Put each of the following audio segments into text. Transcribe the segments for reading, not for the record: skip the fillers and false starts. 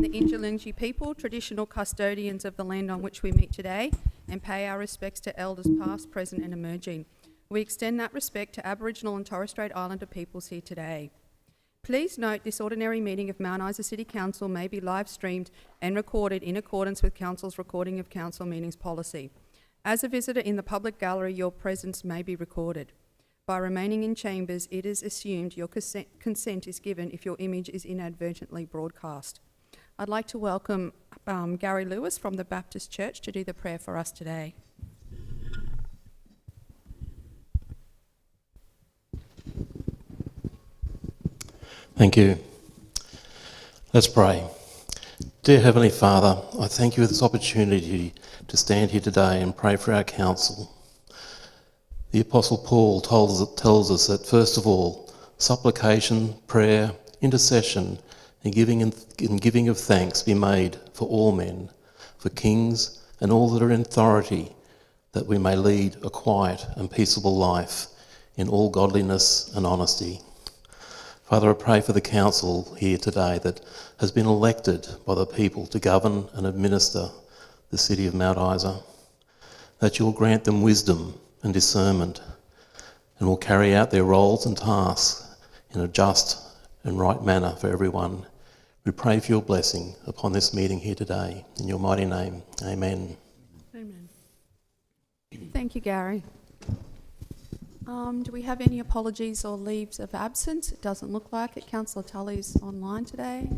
the Injalungi people, traditional custodians of the land on which we meet today, and pay our respects to elders past, present and emerging. We extend that respect to Aboriginal and Torres Strait Islander peoples here today. Please note this ordinary meeting of Mount Isa City Council may be live streamed and recorded in accordance with Council's recording of council meetings policy. As a visitor in the public gallery, your presence may be recorded. By remaining in chambers, it is assumed your consent is given if your image is inadvertently broadcast. I'd like to welcome Gary Lewis from the Baptist Church to do the prayer for us today. Thank you. Let's pray. Dear Heavenly Father, I thank you for this opportunity to stand here today and pray for our council. The Apostle Paul tells us that first of all, supplication, prayer, intercession and giving of thanks be made for all men, for kings and all that are in authority, that we may lead a quiet and peaceable life in all godliness and honesty. Father, I pray for the council here today that has been elected by the people to govern and administer the city of Mount Isa, that you'll grant them wisdom and discernment and will carry out their roles and tasks in a just and right manner for everyone. We pray for your blessing upon this meeting here today. In your mighty name, amen. Amen. Thank you, Gary. Do we have any apologies or leaves of absence? It doesn't look like it. Councillor Tully's online today.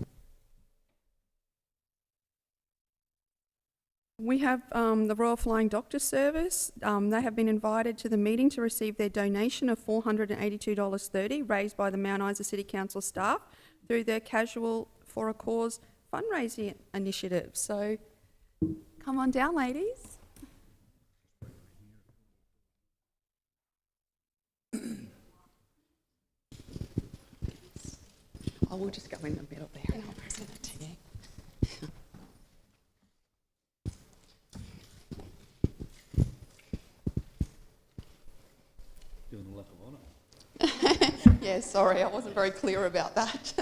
We have the Royal Flying Doctor Service. They have been invited to the meeting to receive their donation of $482.30 raised by the Mount Isa City Council staff through their Casual for a Cause fundraising initiative. So come on down, ladies. I will just go in the middle there and I'll present it to you. Doing a lap of honour. Yeah, sorry, I wasn't very clear about that.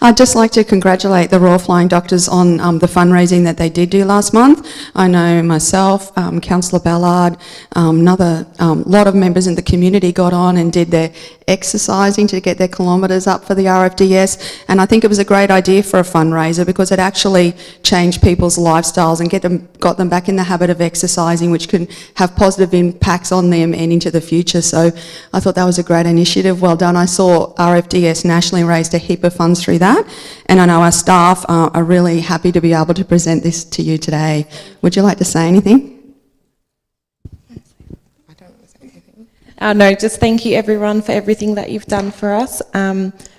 I'd just like to congratulate the Royal Flying Doctors on the fundraising that they did do last month. I know myself, Councillor Ballard, another lot of members in the community got on and did their exercising to get their kilometres up for the RFDS, and I think it was a great idea for a fundraiser because it actually changed people's lifestyles and got them back in the habit of exercising, which can have positive impacts on them and into the future. So I thought that was a great initiative. Well done. I saw RFDS nationally raised a heap of funds through that, and I know our staff are really happy to be able to present this to you today. Would you like to say anything? I don't want to say anything. No, just thank you everyone for everything that you've done for us.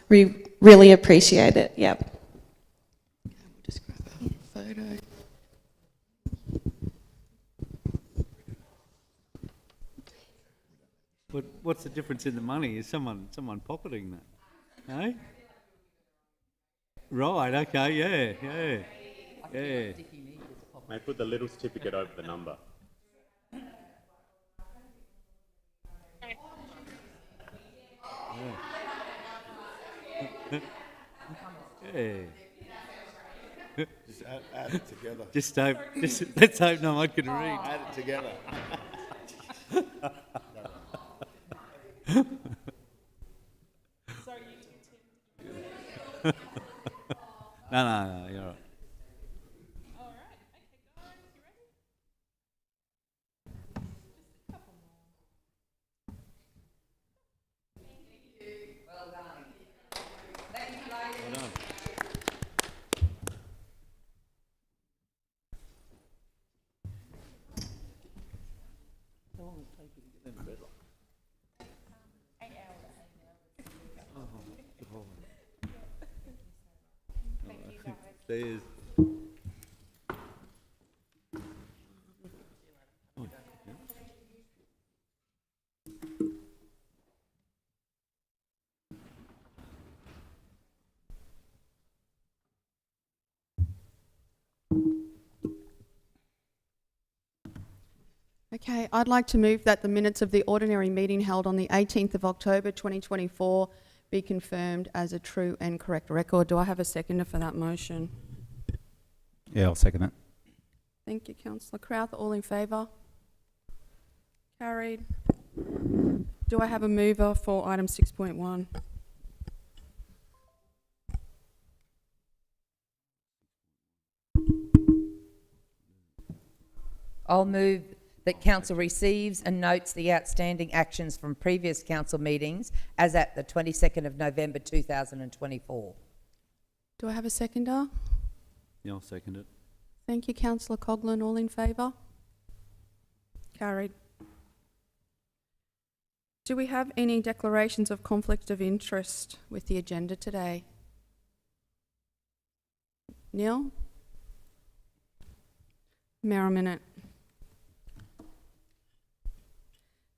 We really appreciate it. Yep. We'll just grab a photo. What's the difference in the money? Is someone pocketing that? Eh? Right, okay, yeah. May I put the little certificate over the number? Yeah. Just add it together. Let's hope no one can read. Add it together. No, you're all right. There's Okay, I'd like to move that the minutes of the ordinary meeting held on the 18th of October 2024 be confirmed as a true and correct record. Do I have a seconder for that motion? Yeah, I'll second that. Thank you, Councillor Crowther. All in favour? Carried. Do I have a mover for item 6.1? I'll move that council receives and notes the outstanding actions from previous council meetings as at the 22nd of November 2024. Do I have a seconder? Yeah, I'll second it. Thank you, Councillor Coghlan. All in favour? Carried. Do we have any declarations of conflict of interest with the agenda today? Neil? Mayor, a minute.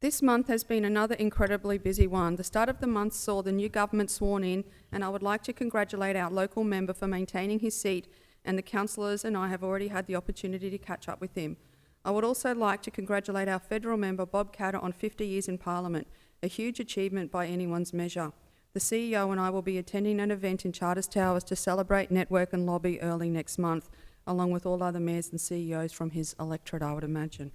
This month has been another incredibly busy one. The start of the month saw the new government sworn in, and I would like to congratulate our local member for maintaining his seat, and the councillors and I have already had the opportunity to catch up with him. I would also like to congratulate our federal member Bob Katter on 50 years in Parliament, a huge achievement by anyone's measure. The CEO and I will be attending an event in Charters Towers to celebrate, network and lobby early next month, along with all other mayors and CEOs from his electorate, I would imagine.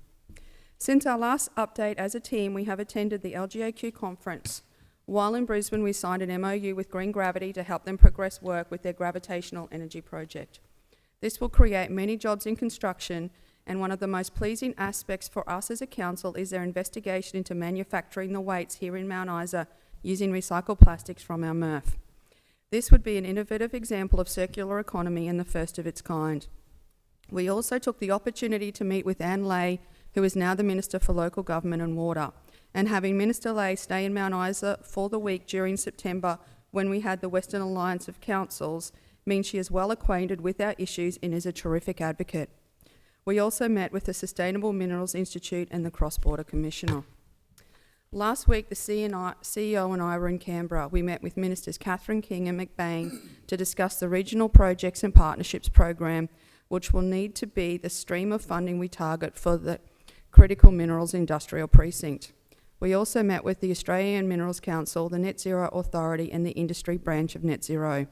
Since our last update as a team, we have attended the LGAQ conference. While in Brisbane, we signed an MOU with Green Gravity to help them progress work with their gravitational energy project. This will create many jobs in construction, and one of the most pleasing aspects for us as a council is their investigation into manufacturing the weights here in Mount Isa using recycled plastics from our MRF. This would be an innovative example of circular economy and the first of its kind. We also took the opportunity to meet with Anne Lay, who is now the Minister for Local Government and Water, and having Minister Lay stay in Mount Isa for the week during September when we had the Western Alliance of Councils means she is well acquainted with our issues and is a terrific advocate. We also met with the Sustainable Minerals Institute and the Cross-Border Commissioner. Last week, the CEO and I were in Canberra. We met with Ministers Catherine King and McBain to discuss the Regional Projects and Partnerships Program, which will need to be the stream of funding we target for the Critical Minerals Industrial Precinct. We also met with the Australian Minerals Council, the Net Zero Authority and the industry branch of Net Zero.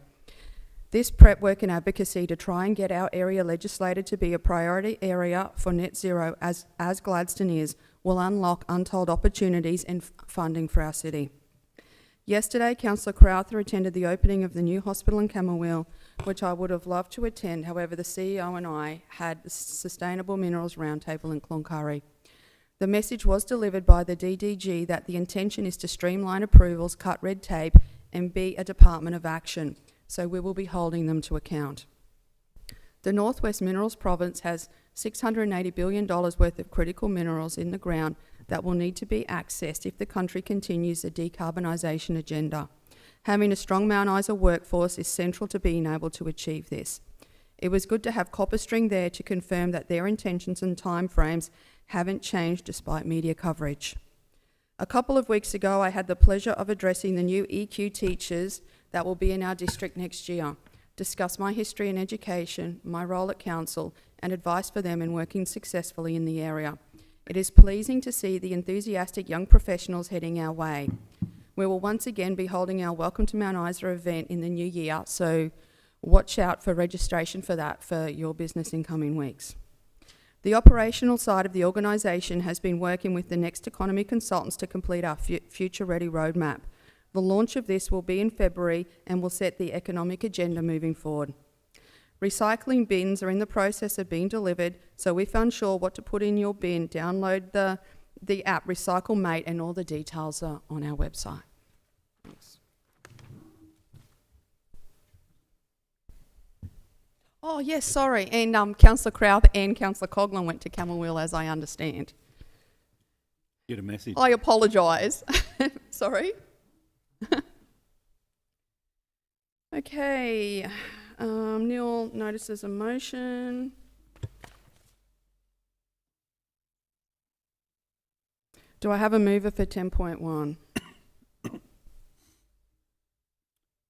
This prep work and advocacy to try and get our area legislated to be a priority area for net zero, as Gladstone is, will unlock untold opportunities and funding for our city. Yesterday, Councillor Crowther attended the opening of the new hospital in Camberwell, which I would have loved to attend. However, the CEO and I had the Sustainable Minerals Roundtable in Cloncurry. The message was delivered by the DDG that the intention is to streamline approvals, cut red tape, and be a department of action. So we will be holding them to account. The Northwest Minerals Province has $680 billion worth of critical minerals in the ground that will need to be accessed if the country continues the decarbonisation agenda. Having a strong Mount Isa workforce is central to being able to achieve this. It was good to have CopperString there to confirm that their intentions and timeframes haven't changed despite media coverage. A couple of weeks ago, I had the pleasure of addressing the new EQ teachers that will be in our district next year, discuss my history in education, my role at council, and advice for them in working successfully in the area. It is pleasing to see the enthusiastic young professionals heading our way. We will once again be holding our Welcome to Mount Isa event in the new year, so watch out for registration for that for your business in coming weeks. The operational side of the organisation has been working with the Next Economy consultants to complete our Future Ready roadmap. The launch of this will be in February and will set the economic agenda moving forward. Recycling bins are in the process of being delivered, so if unsure what to put in your bin, download the app RecycleMate and all the details are on our website. Thanks. Oh yes, sorry, and Councillor Crowther and Councillor Coghlan went to Camberwell, as I understand. Get a message. I apologise. Sorry. Okay, Neil notices a motion. Do I have a mover for 10.1?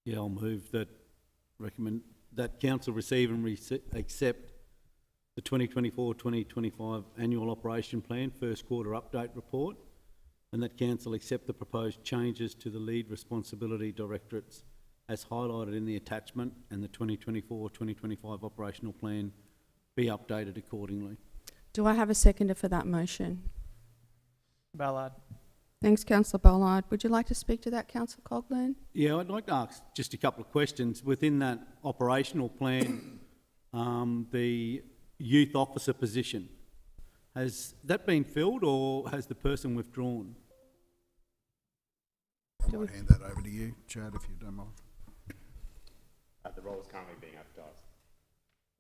Yeah, I'll move that council receive and accept the 2024-2025 annual operation plan first quarter update report and that council accept the proposed changes to the lead responsibility directorates as highlighted in the attachment, and the 2024-2025 operational plan be updated accordingly. Do I have a seconder for that motion? Ballard. Thanks, Councillor Ballard. Would you like to speak to that, Councillor Cogburn? Yeah, I'd like to ask just a couple of questions. Within that operational plan, the youth officer position, has that been filled or has the person withdrawn? I might hand that over to you, Chad, if you don't mind. The role is currently being advertised.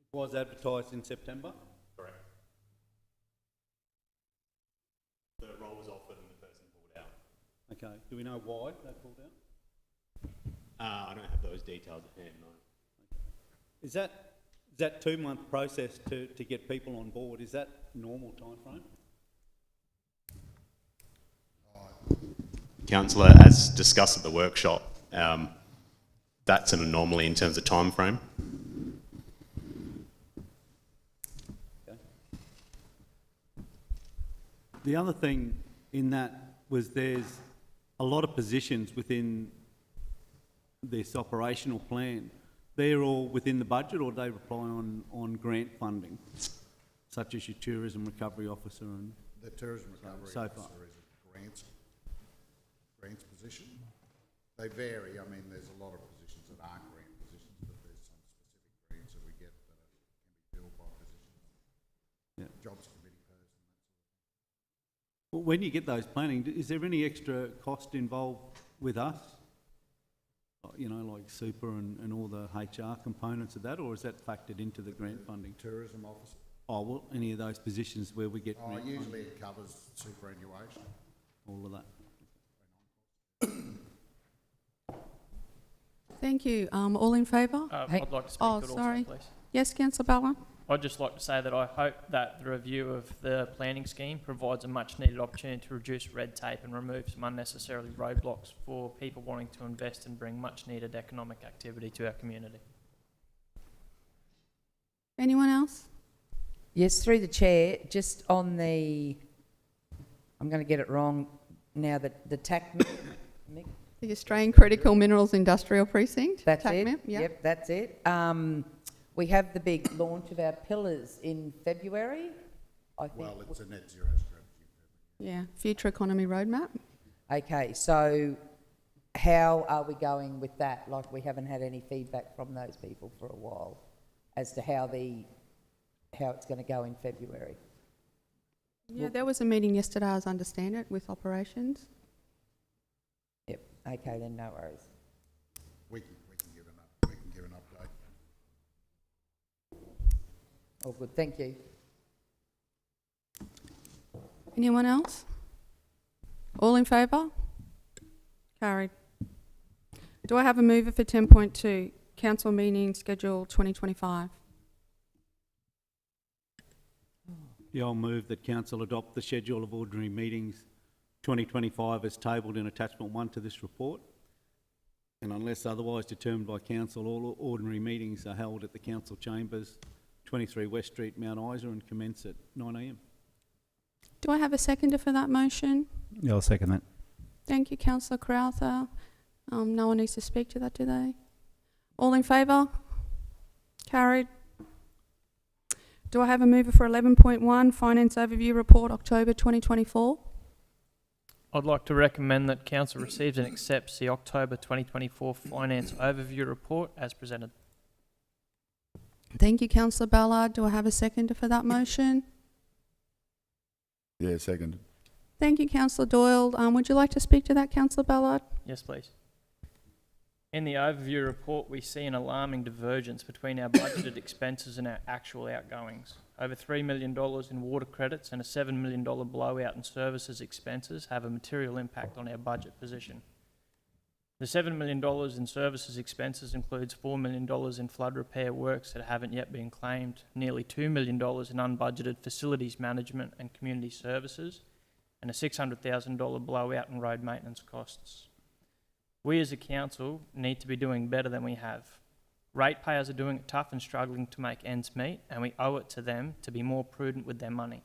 It was advertised in September? Correct. The role was offered and the person pulled out. Okay. Do we know why they pulled out? I don't have those details at hand, no. Is that 2-month process to get people on board? Is that normal timeframe? Councillor, as discussed at the workshop, that's an anomaly in terms of time frame. Okay. The other thing in that was there's a lot of positions within this operational plan. They're all within the budget, or do they rely on grant funding, such as your tourism recovery officer and The tourism recovery so far? officer is a grants position. They vary. I mean, there's a lot of positions that aren't grant positions, but there's some specific grants that we get that can be filled by positions. Yeah. Jobs committee person. Well, when you get those planning, is there any extra cost involved with us? You know, like super and all the HR components of that, or is that factored into the grant funding? Tourism officer. Oh, well, any of those positions where we get grant Usually funding? it covers superannuation. All of that. Thank you. All in favour? Hey- I'd like to speak Oh, to it sorry. also, please. Yes, Councillor Ballard? I'd just like to say that I hope that the review of the planning scheme provides a much-needed opportunity to reduce red tape and remove some unnecessary roadblocks for people wanting to invest and bring much-needed economic activity to our community. Anyone else? Yes, through the chair, just on the, I'm going to get it wrong now, that the TAC, The Australian Critical Minerals Industrial Precinct? that's it? TACMIP, yeah. Yep, that's it. We have the big launch of our pillars in February, I think. Well, it's a net zero strategy. Yeah, Future Economy Roadmap. Okay, so how are we going with that? Like, we haven't had any feedback from those people for a while as to how it's going to go in February. Yeah, there was a meeting yesterday, as I understand it, with operations. Yep, okay then, no worries. We can give an update. All good, thank you. Anyone else? All in favour? Carried. Do I have a mover for 10.2, council meeting schedule 2025? Yeah, I'll move that council adopt the schedule of ordinary meetings 2025 as tabled in attachment 1 to this report. And unless otherwise determined by council, all ordinary meetings are held at the council chambers, 23 West Street, Mount Isa, and commence at 9 a.m. Do I have a seconder for that motion? Yeah, I'll second that. Thank you, Councillor Crowther. No one needs to speak to that, do they? All in favour? Carried. Do I have a mover for 11.1, Finance Overview Report, October 2024? I'd like to recommend that council receives and accepts the October 2024 Finance Overview Report as presented. Thank you, Councillor Ballard. Do I have a seconder for that motion? Yeah, second. Thank you, Councillor Doyle. Would you like to speak to that, Councillor Ballard? Yes, please. In the overview report, we see an alarming divergence between our budgeted expenses and our actual outgoings. Over $3 million in water credits and a $7 million blowout in services expenses have a material impact on our budget position. The $7 million in services expenses includes $4 million in flood repair works that haven't yet been claimed, nearly $2 million in unbudgeted facilities management and community services, and a $600,000 blowout in road maintenance costs. We as a council need to be doing better than we have. Ratepayers are doing it tough and struggling to make ends meet, and we owe it to them to be more prudent with their money.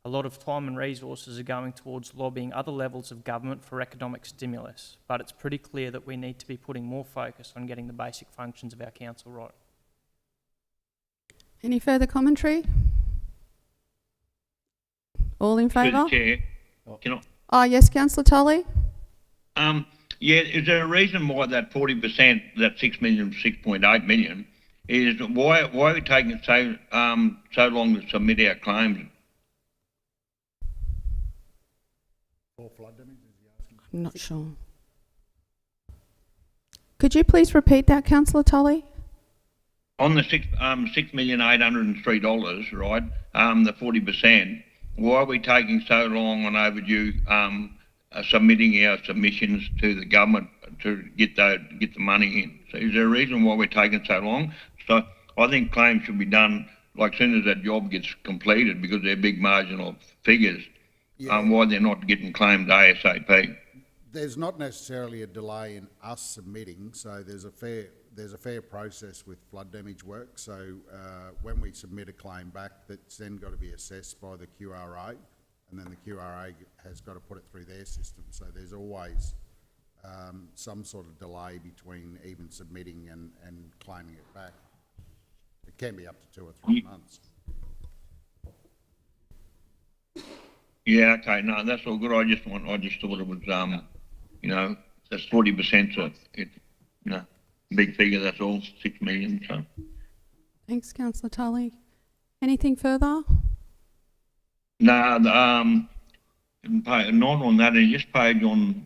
A lot of time and resources are going towards lobbying other levels of government for economic stimulus, but it's pretty clear that we need to be putting more focus on getting the basic functions of our council right. Any further commentary? All in Through the favour? Chair, can Oh, yes, Councillor Tully? yeah, is there a reason why that 40%, that 6 million, 6.8 million, is why are we taking so long to submit our claims? For flood damage, is he asking? I'm not sure. Could you please repeat that, Councillor Tully? On the $6,803,000, right, the 40%, why are we taking so long on overdue submitting our submissions to the government to get the money in? So is there a reason why we're taking so long? So I think claims should be done like soon as that job gets completed because they're big marginal figures. Yeah. Why they're not getting claimed ASAP? There's not necessarily a delay in us submitting, so there's a fair process with flood damage work. So when we submit a claim back, that's then got to be assessed by the QRA, and then the QRA has got to put it through their system. So there's always some sort of delay between even submitting and claiming it back. It can be up to 2 or 3 months. Yeah, okay, no, that's all good. I just thought it was, you know, that's 40%, so it, you know, big figure, that's all, 6 million, so. Thanks, Councillor Tully. Anything further? No, not on that, it's just page on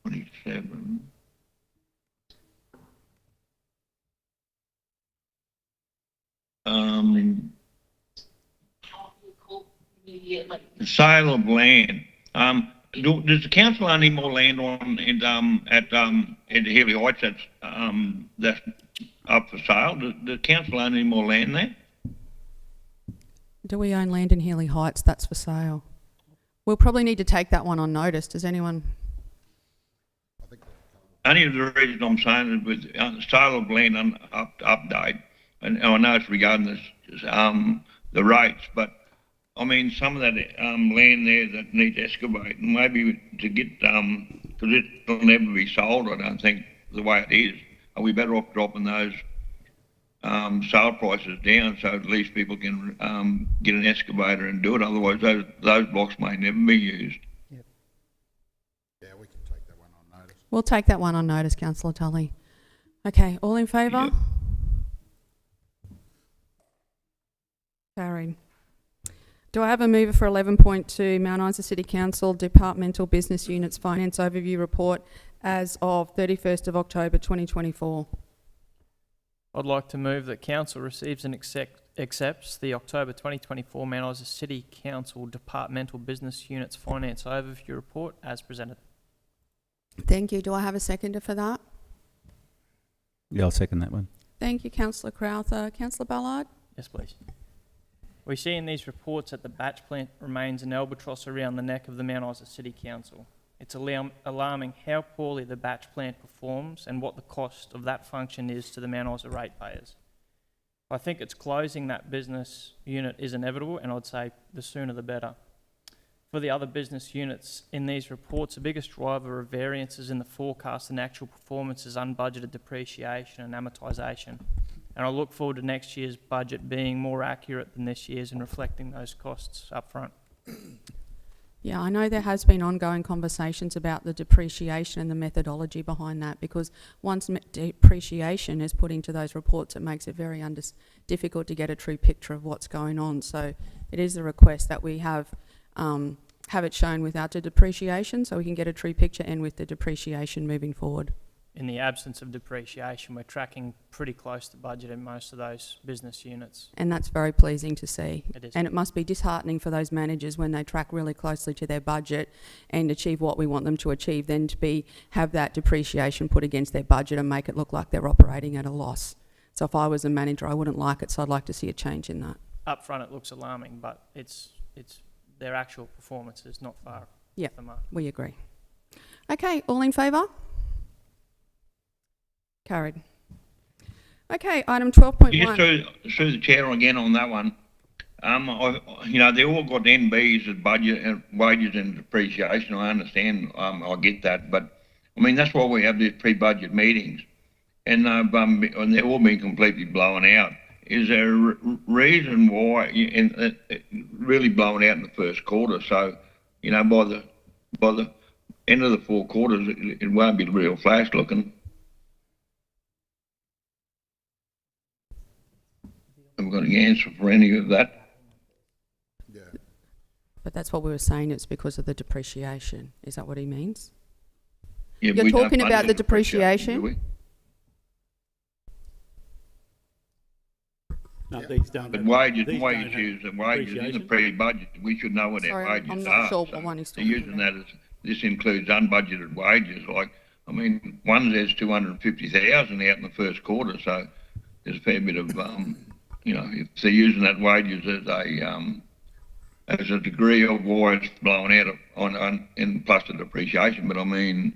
27. The sale of land. Does the council own any more land at Healy Heights that's up for sale? Does the council own any more land there? Do we own land in Healy Heights that's for sale? We'll probably need to take that one on notice. Does anyone? Only the reason I'm saying is with sale of land update, and I know it's regarding the rates, but I mean, some of that land there that needs excavate, and maybe to get, because it'll never be sold, I don't think, the way it is. Are we better off dropping those sale prices down so at least people can get an excavator and do it? Otherwise, those blocks may never be used. Yeah, we can take that one on notice. We'll take that one on notice, Councillor Tully. Okay, all in favour? Yep. Carried. Do I have a mover for 11.2, Mount Isa City Council Departmental Business Units Finance Overview Report as of 31st of October 2024? I'd like to move that Council receives and accepts the October 2024 Mount Isa City Council Departmental Business Units Finance Overview Report as presented. Thank you. Do I have a seconder for that? Yeah, I'll second that one. Thank you, Councillor Crowther. Councillor Ballard? Yes, please. We see in these reports that the batch plant remains an albatross around the neck of the Mount Isa City Council. It's alarming how poorly the batch plant performs and what the cost of that function is to the Mount Isa ratepayers. I think it's closing that business unit is inevitable, and I'd say the sooner the better. For the other business units in these reports, the biggest driver of variances in the forecast and actual performance is unbudgeted depreciation and amortisation. And I look forward to next year's budget being more accurate than this year's and reflecting those costs up front. Yeah, I know there has been ongoing conversations about the depreciation and the methodology behind that, because once depreciation is put into those reports, it makes it very difficult to get a true picture of what's going on. So it is a request that we have it shown without the depreciation so we can get a true picture, and with the depreciation moving forward. In the absence of depreciation, we're tracking pretty close to budget in most of those business units. And that's very pleasing to see. It is. And it must be disheartening for those managers when they track really closely to their budget and achieve what we want them to achieve, then to have that depreciation put against their budget and make it look like they're operating at a loss. So if I was a manager, I wouldn't like it, so I'd like to see a change in that. Up front, it looks alarming, but it's their actual performance is not far Yeah, off the mark. we agree. Okay, all in favour? Carried. Okay, item 12.1. Just through the chair again on that one. You know, they all got NBs as budget and wages and depreciation. I understand. I get that, but I mean that's why we have these pre-budget meetings, and they've all been completely blown out. Is there a reason why? And really blown out in the first quarter. So, you know, by the end of the 4 quarters, it won't be real flash looking. I've got an answer for any of that. Yeah. But that's what we were saying, it's because of the depreciation. Is that what he means? Yeah, You're we don't talking about budget the depreciation? do we? No, these don't. But have- wages, these wages, don't have and wages in the depreciation. pre-budget, we should know what Sorry, our wages I'm are. not sure So what one he's they're talking using that as, this includes unbudgeted wages, like, I mean, one says 250,000 out in the first quarter, so there's a fair bit of, you know, if they're using that wages as a degree of why it's blown out on and plus the depreciation, but I mean,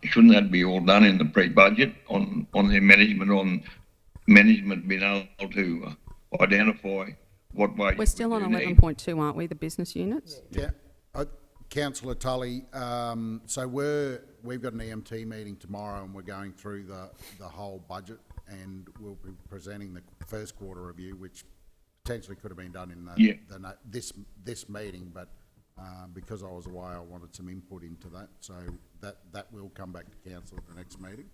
shouldn't that be all done in the pre-budget on their management being able to identify what wages We're still on we do need? 11.2, aren't we, the business units? Yeah. Councillor Tully, so we've got an EMT meeting tomorrow and we're going through the whole budget and we'll be presenting the first quarter review, which potentially could have been done in this meeting, but because I was away, I wanted some input into that. So that will come back to council at the next meeting.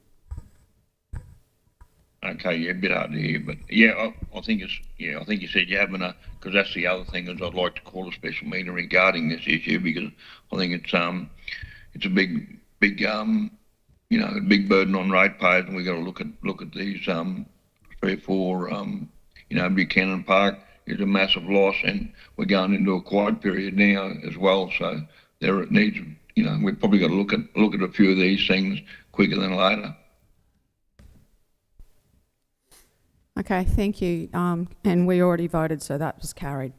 Okay, yeah, a bit hard to hear, but yeah, I think I think you said you're having because that's the other thing is I'd like to call a special meeting regarding this issue because I think it's a big, you know, a big burden on ratepayers and we've got to look at these, 3 or 4, you know, Buchanan Park is a massive loss and we're going into a quiet period now as well, so there it needs, you know, we've probably got to look at a few of these things quicker than later. Okay, thank you. And we already voted, so that was carried.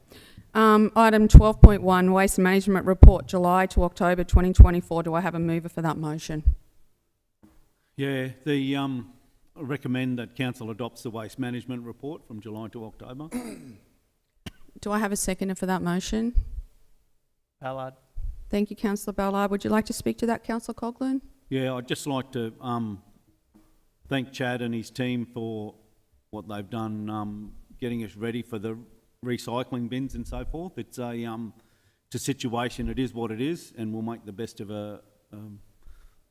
Item 12.1, Waste Management Report, July to October 2024. Do I have a mover for that motion? Yeah, I recommend that council adopts the waste management report from July to October. Do I have a seconder for that motion? Ballard. Thank you, Councillor Ballard. Would you like to speak to that, Councillor Coghlan? Yeah, I'd just like to thank Chad and his team for what they've done getting us ready for the recycling bins and so forth. It's a situation, it is what it is, and we'll make the best of the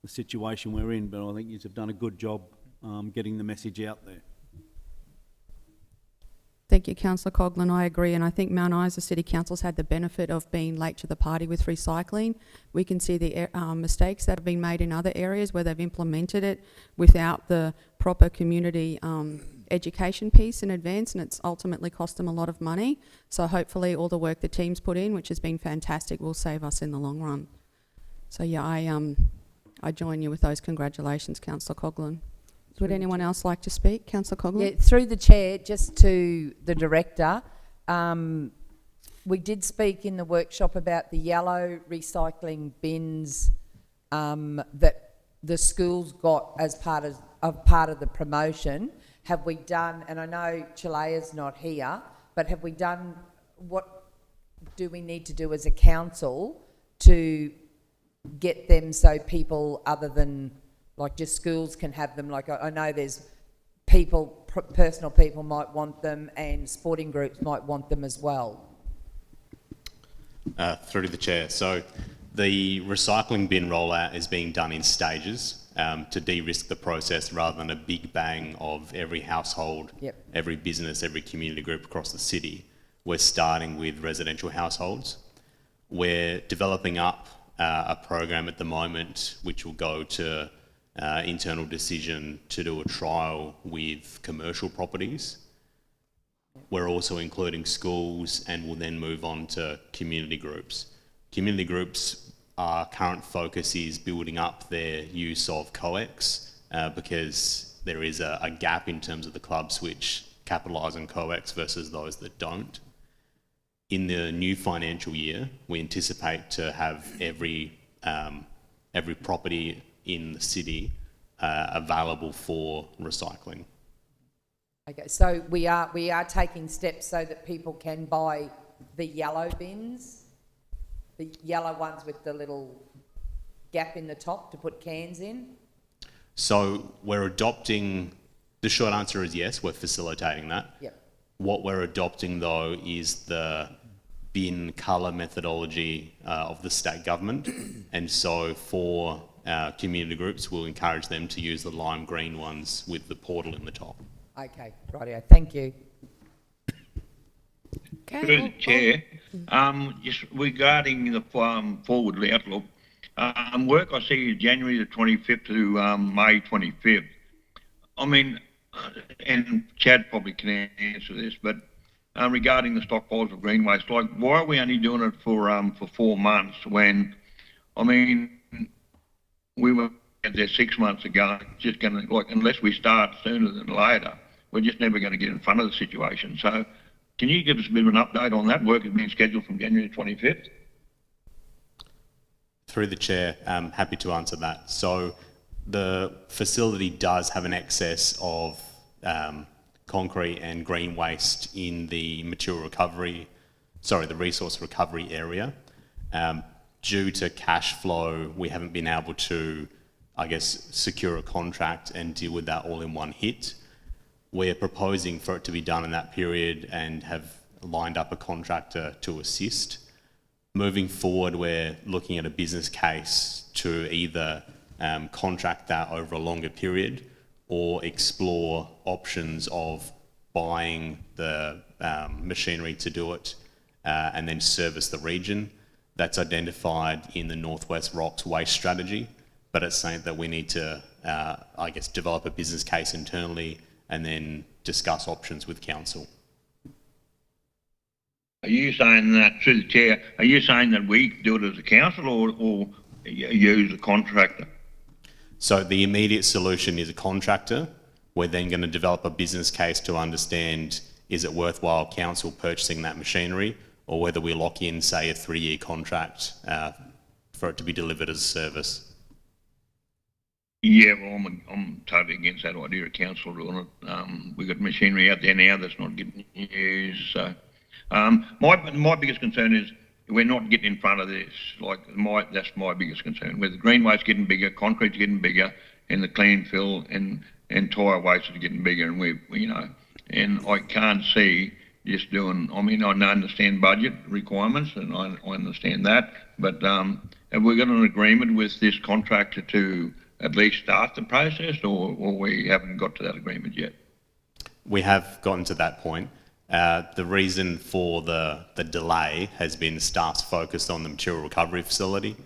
situation we're in, but I think you have done a good job getting the message out there. Thank you, Councillor Coghlan. I agree, and I think Mount Isa City Council's had the benefit of being late to the party with recycling. We can see the mistakes that have been made in other areas where they've implemented it without the proper community education piece in advance, and it's ultimately cost them a lot of money. So hopefully all the work the team's put in, which has been fantastic, will save us in the long run. So yeah, I join you with those congratulations, Councillor Coghlan. Would anyone else like to speak? Councillor Coghlan? Yeah, through the chair, just to the director, we did speak in the workshop about the yellow recycling bins that the schools got as part of the promotion. Have we done, and I know Chilea's not here, but have we done, what do we need to do as a council to get them so people other than like just schools can have them? Like I know there's people, personal people might want them and sporting groups might want them as well. Through the chair. So the recycling bin rollout is being done in stages to de-risk the process rather than a big bang of every household, every business, every community group across the city. We're starting with residential households. We're developing up a program at the moment which will go to internal decision to do a trial with commercial properties. We're also including schools and will then move on to community groups. Community groups, our current focus is building up their use of COEX because there is a gap in terms of the clubs which capitalise on COEX versus those that don't. In the new financial year, we anticipate to have every property in the city available for recycling. Okay, so we are taking steps so that people can buy the yellow bins, the yellow ones with the little gap in the top to put cans in? So we're adopting, the short answer is yes, we're facilitating that. Yep. What we're adopting though is the bin colour methodology of the state government. And so for our community groups, we'll encourage them to use the lime green ones with the portal in the top. Okay, rightio, thank you. Through the chair, just regarding the forward outlook, work I see is January the 25th to May 25th. I mean, and Chad probably can answer this, but regarding the stockpiles of green waste, like why are we only doing it for 4 months when, I mean, we were there 6 months ago, just going to, like, unless we start sooner than later, we're just never going to get in front of the situation. So can you give us a bit of an update on that? Work has been scheduled from January 25th. Through the chair, I'm happy to answer that. So the facility does have an excess of concrete and green waste in the the resource recovery area. Due to cash flow, we haven't been able to, I guess, secure a contract and deal with that all in one hit. We're proposing for it to be done in that period and have lined up a contractor to assist. Moving forward, we're looking at a business case to either contract that over a longer period or explore options of buying the machinery to do it and then service the region. That's identified in the Northwest Rocks waste strategy, but it's something that we need to, I guess, develop a business case internally and then discuss options with council. Are you saying that, through the chair, are you saying that we do it as a council or use a contractor? So the immediate solution is a contractor. We're then going to develop a business case to understand, is it worthwhile council purchasing that machinery, or whether we lock in, say, a 3-year contract for it to be delivered as a service. Yeah, well, I'm totally against that idea of council doing it. We've got machinery out there now that's not getting used. So my biggest concern is we're not getting in front of this. That's my biggest concern. With the green waste getting bigger, concrete's getting bigger, and the clean fill and tyre waste is getting bigger, and and I can't see just doing. I mean, I understand budget requirements, and I understand that, but have we got an agreement with this contractor to at least start the process, or we haven't got to that agreement yet? We have gotten to that point. The reason for the delay has been staff's focused on the material recovery facility.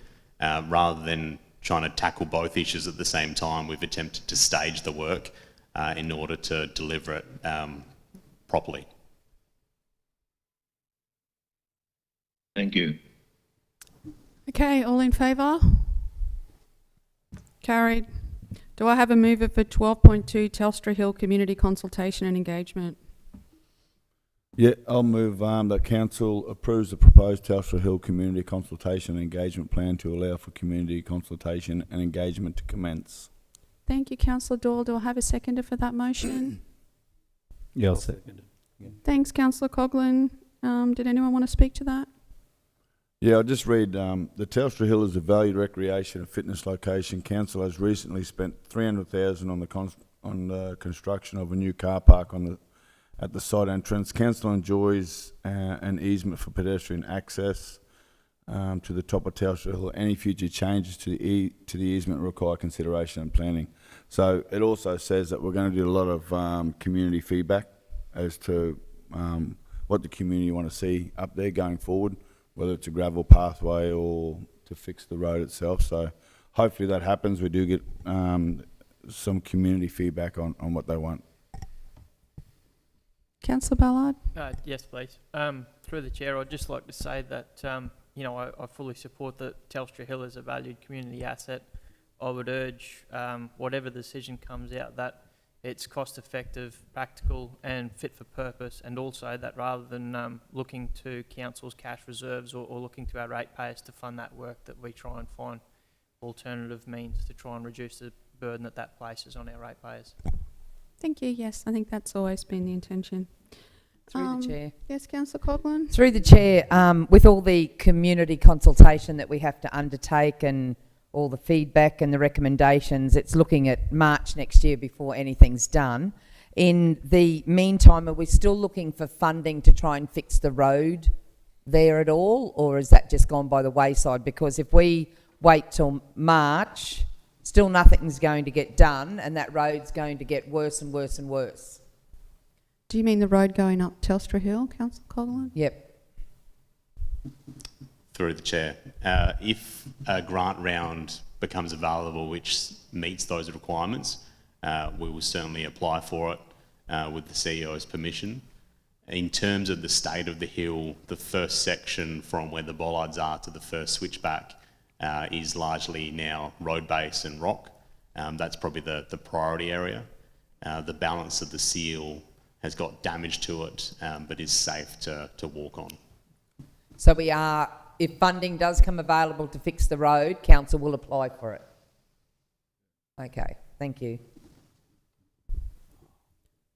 Rather than trying to tackle both issues at the same time, we've attempted to stage the work in order to deliver it properly. Thank you. Okay, all in favour? Carried. Do I have a mover for 12.2 Telstra Hill Community Consultation and Engagement? Yeah, I'll move that council approves the proposed Telstra Hill Community Consultation and Engagement Plan to allow for community consultation and engagement to commence. Thank you, Councillor Doyle. Do I have a seconder for that motion? Yeah, I'll second it. Thanks, Councillor Coghlan. Did anyone want to speak to that? Yeah, I'll just read, the Telstra Hill is a valued recreation and fitness location. Council has recently spent $300,000 on the construction of a new car park at the site entrance. Council enjoys an easement for pedestrian access to the top of Telstra Hill. Any future changes to the easement require consideration and planning. So it also says that we're going to do a lot of community feedback as to what the community want to see up there going forward, whether it's a gravel pathway or to fix the road itself. So hopefully that happens. We do get some community feedback on what they want. Councillor Ballard? Yes, please. Through the chair, I'd just like to say that, I fully support that Telstra Hill is a valued community asset. I would urge, whatever decision comes out, that it's cost effective, practical and fit for purpose, and also that rather than looking to council's cash reserves or looking to our ratepayers to fund that work, that we try and find alternative means to try and reduce the burden that places on our ratepayers. Thank you. Yes, I think that's always been the intention. Through the chair. Yes, Councillor Coghlan. Through the chair, with all the community consultation that we have to undertake and all the feedback and the recommendations, it's looking at March next year before anything's done. In the meantime, are we still looking for funding to try and fix the road there at all, or has that just gone by the wayside? Because if we wait till March, still nothing's going to get done and that road's going to get worse and worse and worse. Do you mean the road going up Telstra Hill, Councillor Coghlan? Yep. Through the chair, if a grant round becomes available which meets those requirements, we will certainly apply for it with the CEO's permission. In terms of the state of the hill, the first section from where the bollards are to the first switchback is largely now road base and rock. That's probably the priority area. The balance of the seal has got damage to it, but is safe to walk on. So we are, if funding does come available to fix the road, council will apply for it. Okay, thank you.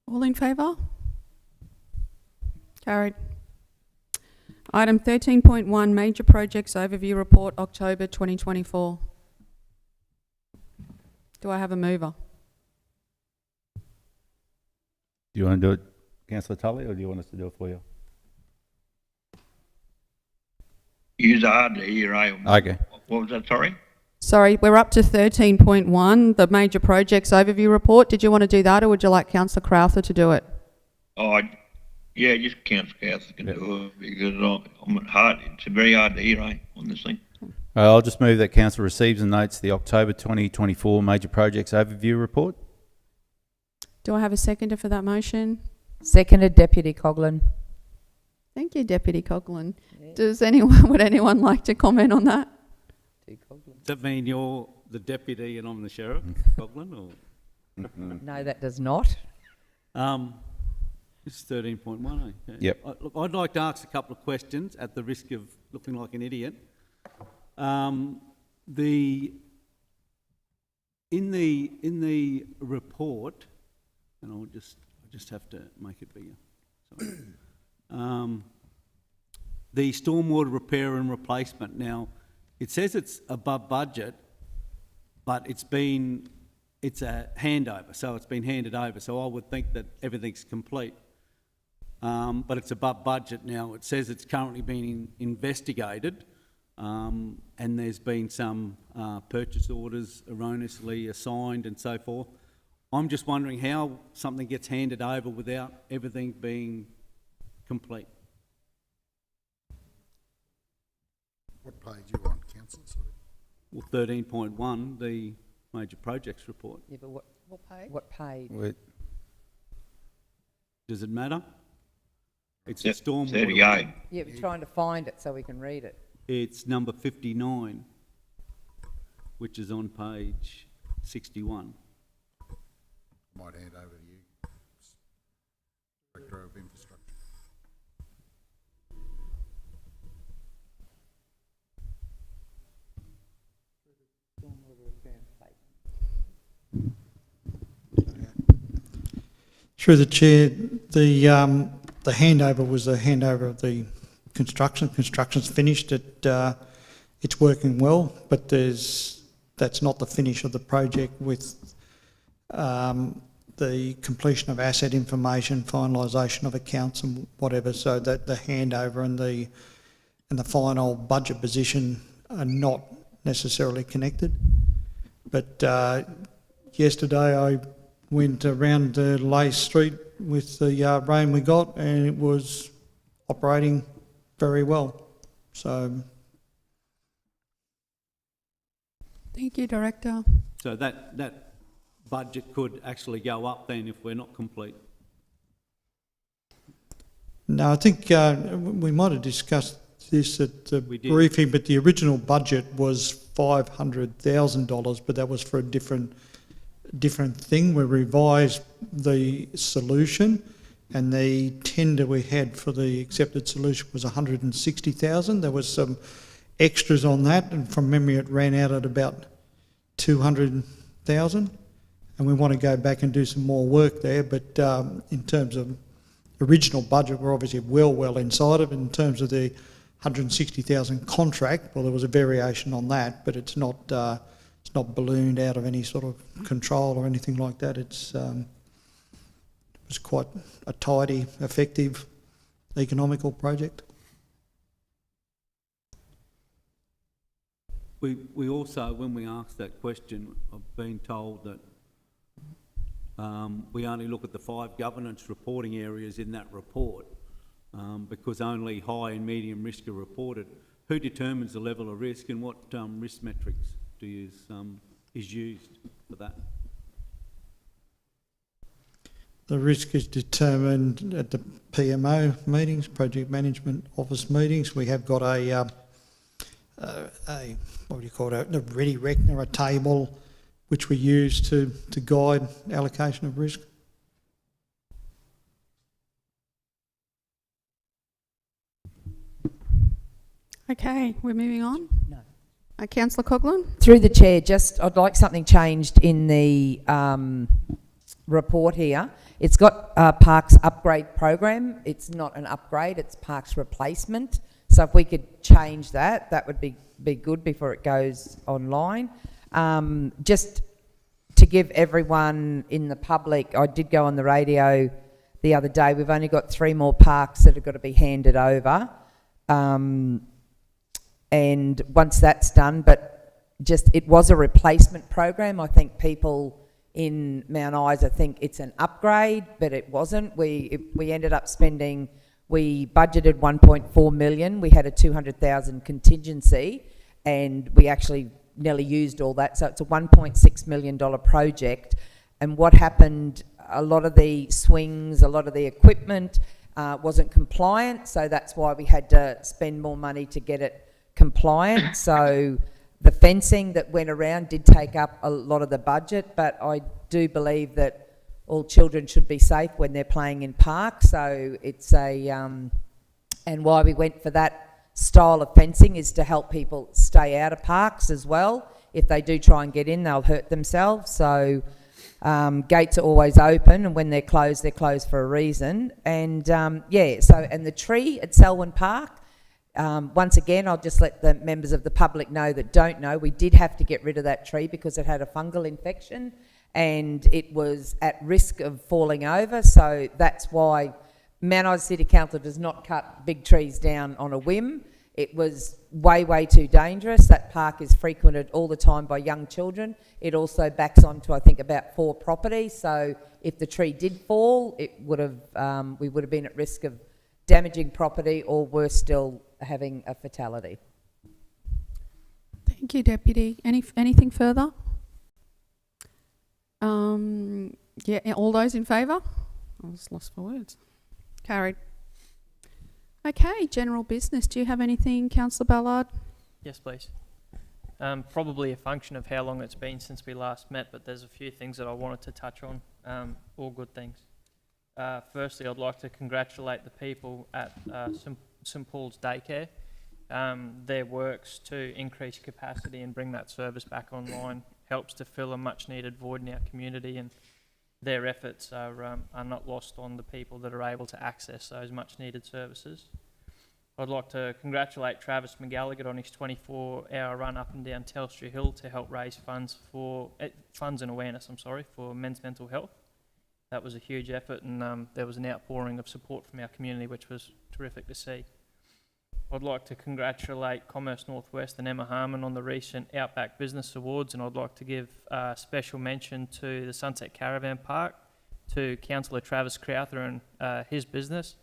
All in favour? Carried. Item 13.1, Major Projects Overview Report, October 2024. Do I have a mover? Do you want to do it, Councillor Tully, or do you want us to do it for you? Use hard to hear, eh? Okay. What was that, sorry? Sorry, we're up to 13.1, the Major Projects Overview Report. Did you want to do that, or would you like Councillor Crowther to do it? Oh, yeah, just Councillor Crowther can do it, because it's very hard to hear, eh, on this thing. I'll just move that council receives and notes the October 2024 Major Projects Overview Report. Do I have a seconder for that motion? Seconded, Deputy Coghlan. Thank you, Deputy Coghlan. Would anyone like to comment on that? Does that mean you're the deputy and I'm the sheriff, Coghlan? Or? No, that does not. This is 13.1, eh? Yep. Look, I'd like to ask a couple of questions at the risk of looking like an idiot. In the report, and I just have to make it bigger. Sorry. The stormwater repair and replacement. Now, it says it's above budget, but it's a handover, so it's been handed over. So I would think that everything's complete, but it's above budget now. It says it's currently being investigated, and there's been some purchase orders erroneously assigned and so forth. I'm just wondering how something gets handed over without everything being complete. What page you on, Councillor? Sorry. Well, 13.1, the major projects report. Yeah, but what page? What page? Wait. Does it matter? It's Yep, a stormwater. 38. Yeah, we're trying to find it so we can read it. It's number 59, which is on page 61. Might hand over to you, Director of Infrastructure. Through the chair, the handover was a handover of the construction. Construction's finished. It's working well, but that's not the finish of the project with the completion of asset information, finalisation of accounts and whatever. So that the handover and the final budget position are not necessarily connected. But yesterday I went around Leigh Street with the rain we got, and it was operating very well. So, Thank you, Director. So that budget could actually go up then if we're not complete. no, I think we might have discussed this at the briefing, but the original budget was $500,000, but that was for a different thing. We revised the solution, and the tender we had for the accepted solution was $160,000. There was some extras on that, and from memory it ran out at about $200,000. and we want to go back and do some more work there. But in terms of original budget, we're obviously well inside of it. In terms of the 160,000 contract, well, there was a variation on that, but it's not ballooned out of any sort of control or anything like that. It was quite a tidy, effective, economical project. We also, when we asked that question, I've been told that we only look at the 5 governance reporting areas in that report because only high and medium risk are reported. Who determines the level of risk, and what risk metrics is used for that? The risk is determined at the PMO meetings, Project Management Office meetings. We have got a what do you call it, a ready reckoner, a table which we use to guide allocation of risk. Okay, we're moving on. No. Councillor Coghlan? Through the chair, I'd like something changed in the report here. It's got a Parks upgrade program. It's not an upgrade, it's Parks replacement. So if we could change that, that would be good before it goes online. Just to give everyone in the public, I did go on the radio the other day, we've only got 3 more parks that have got to be handed over. And once that's done, but just it was a replacement program. I think people in Mount Isa think it's an upgrade, but it wasn't. We ended up spending, we budgeted 1.4 million. We had a 200,000 contingency, and we actually nearly used all that. So it's a $1.6 million project. And what happened, a lot of the swings, a lot of the equipment wasn't compliant. So that's why we had to spend more money to get it compliant. So the fencing that went around did take up a lot of the budget, but I do believe that all children should be safe when they're playing in parks. So it's and why we went for that style of fencing is to help people stay out of parks as well. If they do try and get in, they'll hurt themselves. So gates are always open, and when they're closed for a reason. And and the tree at Selwyn Park, once again, I'll just let the members of the public know that don't know, we did have to get rid of that tree because it had a fungal infection and it was at risk of falling over. So that's why Mount Isa City Council does not cut big trees down on a whim. It was way too dangerous. That park is frequented all the time by young children. It also backs onto, I think, about 4 properties. So if the tree did fall, it would have we would have been at risk of damaging property, or worse still, having a fatality. Thank you, Deputy. Anything further? All those in favour? I was lost for words. Carried. Okay, general business. Do you have anything, Councillor Ballard? Yes, please. Probably a function of how long it's been since we last met, but there's a few things that I wanted to touch on, all good things. Firstly, I'd like to congratulate the people at St Paul's Daycare. Their works to increase capacity and bring that service back online helps to fill a much needed void in our community, and their efforts are not lost on the people that are able to access those much needed services. I'd like to congratulate Travis McGallagher on his 24-hour run up and down Telstra Hill to help raise funds and awareness, for men's mental health. That was a huge effort, and there was an outpouring of support from our community, which was terrific to see. I'd like to congratulate Commerce Northwest and Emma Harmon on the recent Outback Business Awards, and I'd like to give a special mention to the Sunset Caravan Park, to Councillor Travis Crowther and his business,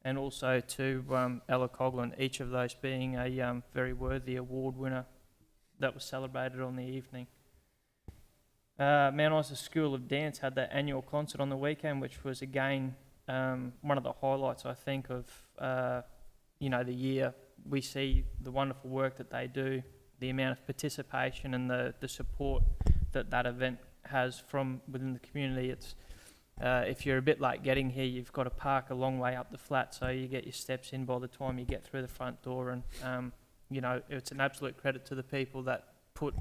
and also to Ella Coghlan, each of those being a very worthy award winner that was celebrated on the evening. Mount Isa School of Dance had their annual concert on the weekend, which was again one of the highlights, I think, of the year. We see the wonderful work that they do, the amount of participation and the support that event has from within the community. It's if you're a bit late getting here, you've got to park a long way up the flat, so you get your steps in by the time you get through the front door. And it's an absolute credit to the people that put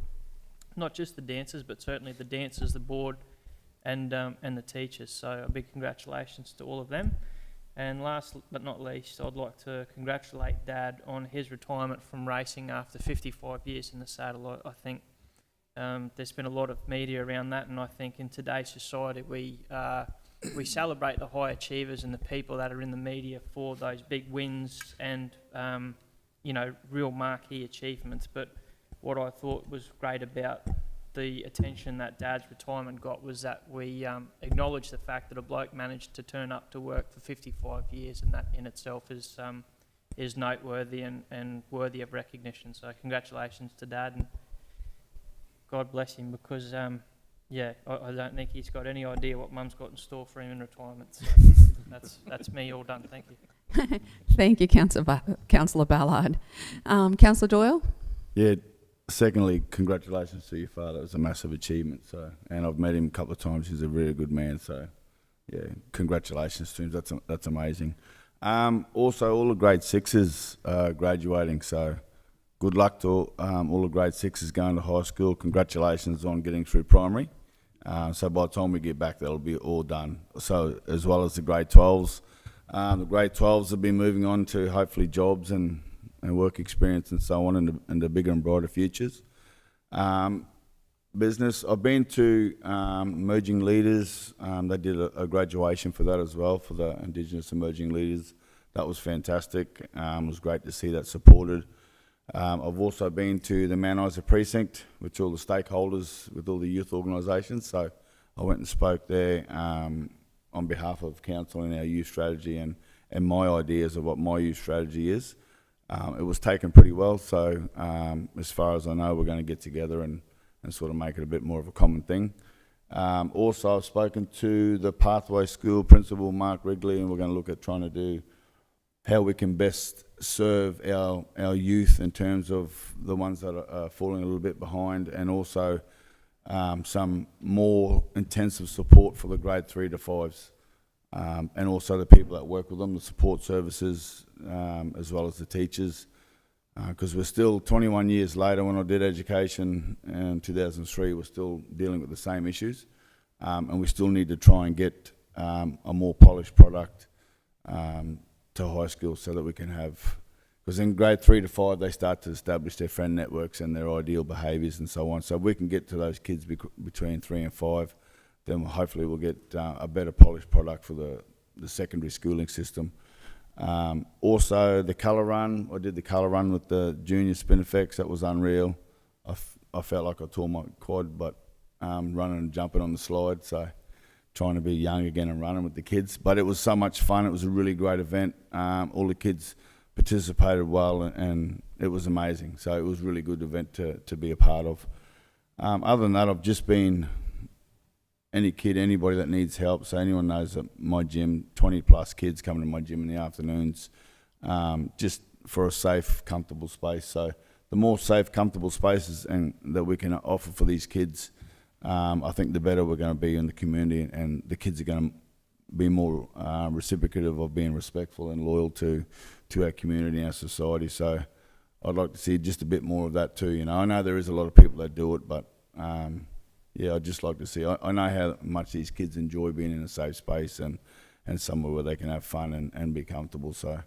not just the dancers, but certainly the dancers, the board, and the teachers. So a big congratulations to all of them. And last but not least, I'd like to congratulate Dad on his retirement from racing after 55 years in the saddle. I think there's been a lot of media around that, and I think in today's society we celebrate the high achievers and the people that are in the media for those big wins and real marquee achievements. But what I thought was great about the attention that Dad's retirement got was that we acknowledged the fact that a bloke managed to turn up to work for 55 years, and that in itself is noteworthy and worthy of recognition. So congratulations to Dad, and God bless him, because I don't think he's got any idea what Mum's got in store for him in retirement. So that's me all done. Thank you. Thank you, Councillor Ballard. Councillor Doyle? Yeah, secondly, congratulations to your father. It was a massive achievement. So, and I've met him a couple of times. He's a really good man. So, yeah, congratulations to him. That's amazing. Also, all the grade sixes graduating. So, good luck to all the grade sixes going to high school. Congratulations on getting through primary. So by the time we get back, that'll be all done. So as well as the grade 12s. The grade 12s will be moving on to hopefully jobs and work experience and so on in the bigger and brighter futures. Business, I've been to Emerging Leaders. They did a graduation for that as well, for the Indigenous Emerging Leaders. That was fantastic. It was great to see that supported. I've also been to the Mount Isa precinct with all the stakeholders, with all the youth organisations. So I went and spoke there on behalf of council and our youth strategy and my ideas of what my youth strategy is. It was taken pretty well. So as far as I know, we're going to get together and sort of make it a bit more of a common thing. Also, I've spoken to the Pathway School principal, Mark Wrigley, and we're going to look at trying to do how we can best serve our youth in terms of the ones that are falling a little bit behind, and also some more intensive support for the grade 3 to 5s, and also the people that work with them, the support services, as well as the teachers, because we're still 21 years later. When I did education in 2003, we're still dealing with the same issues, and we still need to try and get a more polished product to high school, so that we can have, because in grade 3 to 5 they start to establish their friend networks and their ideal behaviours and so on. So if we can get to those kids between 3 and 5, then hopefully we'll get a better polished product for the secondary schooling system. Also the colour run, I did the colour run with the junior Spinifex. That was unreal. I felt like I tore my quad, but running and jumping on the slide, so trying to be young again and running with the kids. But it was so much fun. It was a really great event. All the kids participated well, and it was amazing. So it was a really good event to be a part of. Other than that, I've just been anybody that needs help. So anyone knows that my gym, 20 plus kids coming to my gym in the afternoons, just for a safe, comfortable space. So the more safe, comfortable spaces and that we can offer for these kids, I think the better we're going to be in the community, and the kids are going to be more reciprocative of being respectful and loyal to our community and our society. So I'd like to see just a bit more of that too. You know, I know there is a lot of people that do it, but yeah, I'd just like to see. I know how much these kids enjoy being in a safe space and somewhere where they can have fun and be comfortable. So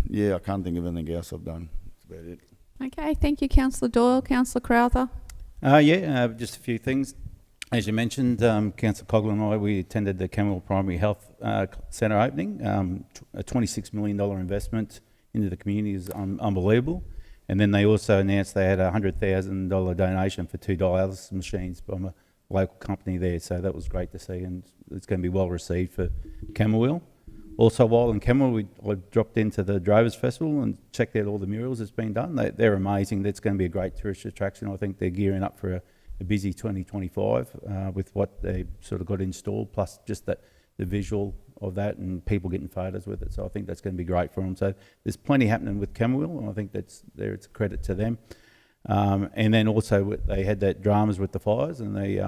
yeah, I can't think of anything else I've done. That's about it. Okay, thank you, Councillor Doyle. Councillor Crowther? Just a few things. As you mentioned, Councillor Coghlan and I, we attended the Camberwell Primary Health Centre opening. A $26 million investment into the community is unbelievable. And then they also announced they had a $100,000 donation for 2 dialysis machines from a local company there. So that was great to see, and it's going to be well received for Camberwell. Also, while in Camberwell, I dropped into the Drovers Festival and checked out all the murals that's been done. They're amazing. That's going to be a great tourist attraction. I think they're gearing up for a busy 2025 with what they sort of got installed, plus just the visual of that and people getting photos with it. So I think that's going to be great for them. So there's plenty happening with Camberwell, and I think it's a credit to them. And then also they had that dramas with the fires, and they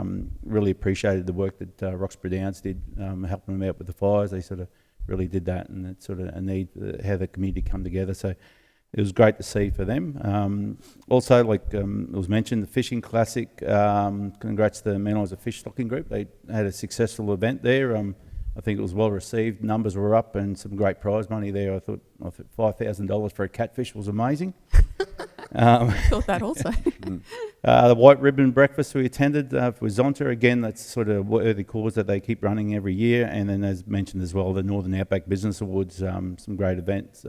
really appreciated the work that Roxburgh Downs did, helping them out with the fires. They sort of really did that, and it's sort of a need how the community come together. So it was great to see for them. Also, like it was mentioned, the Fishing Classic, congrats to the Mount Isa Fish Stocking Group. They had a successful event there. I think it was well received. Numbers were up and some great prize money there. I thought $5,000 for a catfish was amazing. Thought that also. The White Ribbon Breakfast we attended for Zonta, again, that's sort of a worthy cause that they keep running every year. And then, as mentioned as well, the Northern Outback Business Awards, some great events,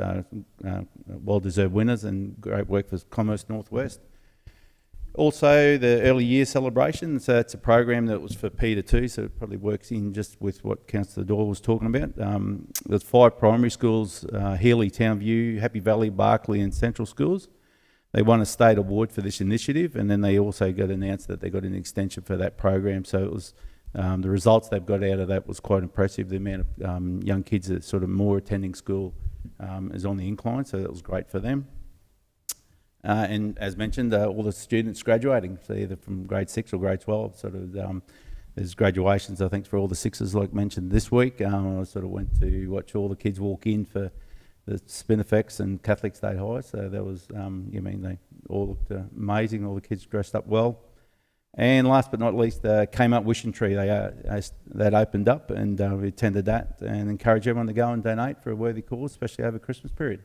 well-deserved winners, and great work for Commerce Northwest. Also, the early year celebration, so it's a program that was for Peter too, so it probably works in just with what Councillor Doyle was talking about. There's 5 primary schools, Healy, Townview, Happy Valley, Barclay and Central Schools. They won a state award for this initiative, and then they also got announced that they got an extension for that program. So it was the results they've got out of that was quite impressive. The amount of young kids that sort of more attending school is on the incline, so that was great for them. And as mentioned, all the students graduating, so either from grade 6 or grade 12, sort of there's graduations, I think, for all the sixes, like mentioned this week. I sort of went to watch all the kids walk in for the Spinifex and Catholic State High, so that was, they all looked amazing, all the kids dressed up well. And last but not least, came up Wishing Tree, that opened up, and we attended that and encourage everyone to go and donate for a worthy cause, especially over Christmas period.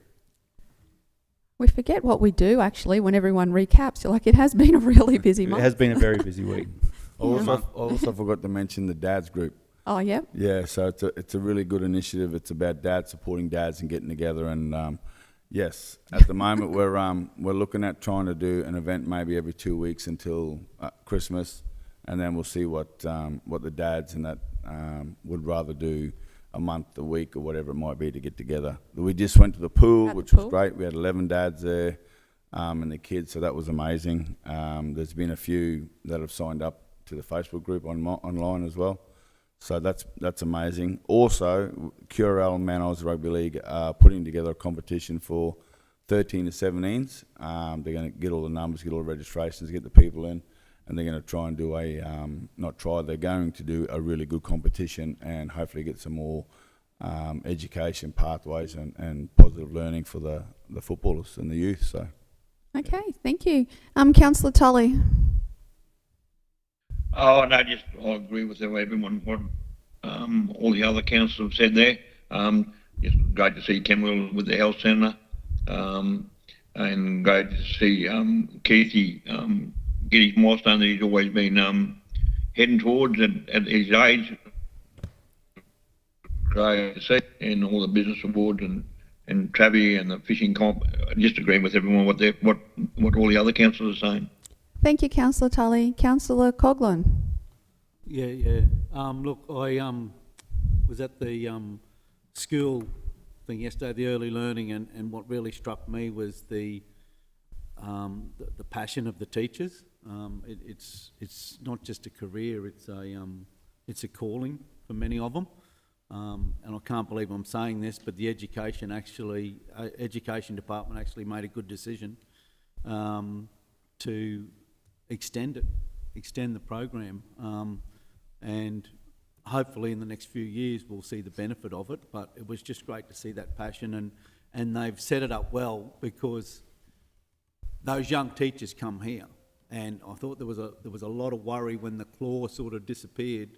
We forget what we do, actually, when everyone recaps. Like, it has been a really busy month. It has been a very busy week. I also forgot to mention the Dads group. Oh, yeah? Yeah, so it's a really good initiative. It's about dads supporting dads and getting together. And yes, at the moment we're looking at trying to do an event maybe every 2 weeks until Christmas, and then we'll see what the dads and that would rather do a month, a week, or whatever it might be to get together. We just went to the pool, which was great. We had 11 dads there and the kids, so that was amazing. There's been a few that have signed up to the Facebook group online as well. So that's amazing. Also, QRL and Mount Isa Rugby League are putting together a competition for 13 to 17s. They're going to get all the numbers, get all the registrations, get the people in, and they're going to try and do they're going to do a really good competition and hopefully get some more education pathways and positive learning for the footballers and the youth. So. Okay, thank you. Councillor Tully. Oh, no, I agree with everyone, what all the other councillors have said there. Just great to see Kenwell with the health centre, and great to see Keithy get his milestone that he's always been heading towards at his age. Great to see, and all the business awards and Travi and the fishing comp. Just agreeing with everyone what all the other councillors are saying. Thank you, Councillor Tully. Councillor Coghlan. Yeah. Look, I was at the school thing yesterday, the early learning, and what really struck me was the passion of the teachers. It's not just a career; it's a calling for many of them. And I can't believe I'm saying this, but the education department actually made a good decision to extend the program, and hopefully in the next few years we'll see the benefit of it. But it was just great to see that passion, and they've set it up well, because those young teachers come here, and I thought there was a lot of worry when the claw sort of disappeared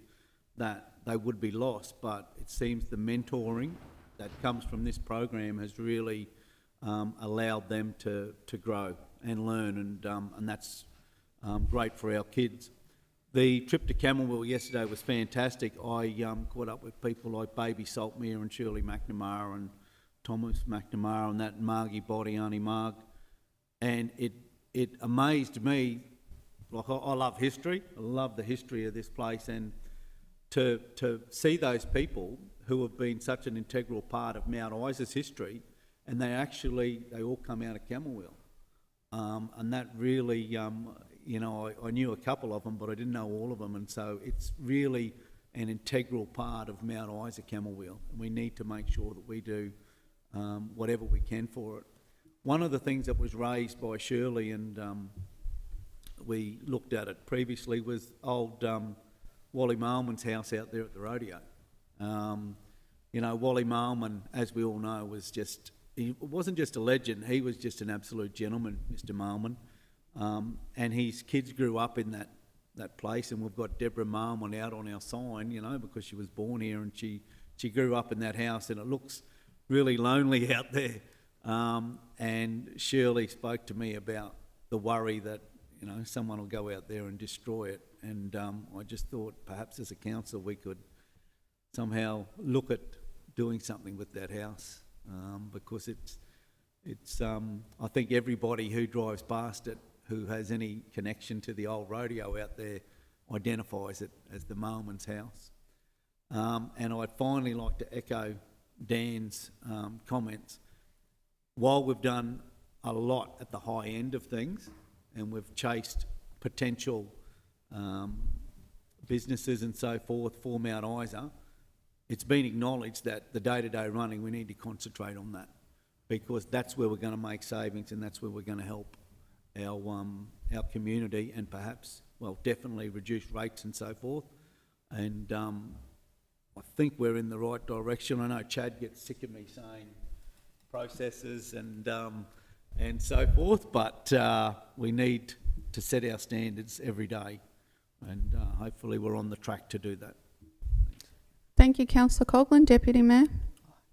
that they would be lost, but it seems the mentoring that comes from this program has really allowed them to grow and learn, and that's great for our kids. The trip to Camberwell yesterday was fantastic. I caught up with people like Baby Saltmere and Shirley McNamara and Thomas McNamara and that Margie Body, Auntie Marg, and it amazed me. Like, I love history. I love the history of this place, and to see those people who have been such an integral part of Mount Isa's history, and they all come out of Camberwell, and that really, I knew a couple of them, but I didn't know all of them, and so it's really an integral part of Mount Isa Camberwell, and we need to make sure that we do whatever we can for it. One of the things that was raised by Shirley, and we looked at it previously, was old Wally Mailman's house out there at the rodeo. Wally Mailman, as we all know, was just he wasn't just a legend, he was just an absolute gentleman, Mr. Marlman. And his kids grew up in that place, and we've got Deborah Marlman out on our sign, you know, because she was born here and she grew up in that house, and it looks really lonely out there. And Shirley spoke to me about the worry that, you know, someone will go out there and destroy it. And I just thought perhaps as a council we could somehow look at doing something with that house, because it's I think everybody who drives past it who has any connection to the old rodeo out there identifies it as the Marlman's house. And I'd finally like to echo Dan's comments. While we've done a lot at the high end of things, and we've chased potential businesses and so forth for Mount Isa, it's been acknowledged that the day-to-day running, we need to concentrate on that, because that's where we're going to make savings, and that's where we're going to help our community, and perhaps, well, definitely reduce rates and so forth. And I think we're in the right direction. I know Chad gets sick of me saying processes and so forth, but we need to set our standards every day, and hopefully we're on the track to do that. Thank you, Councillor Coghlan. Deputy Mayor.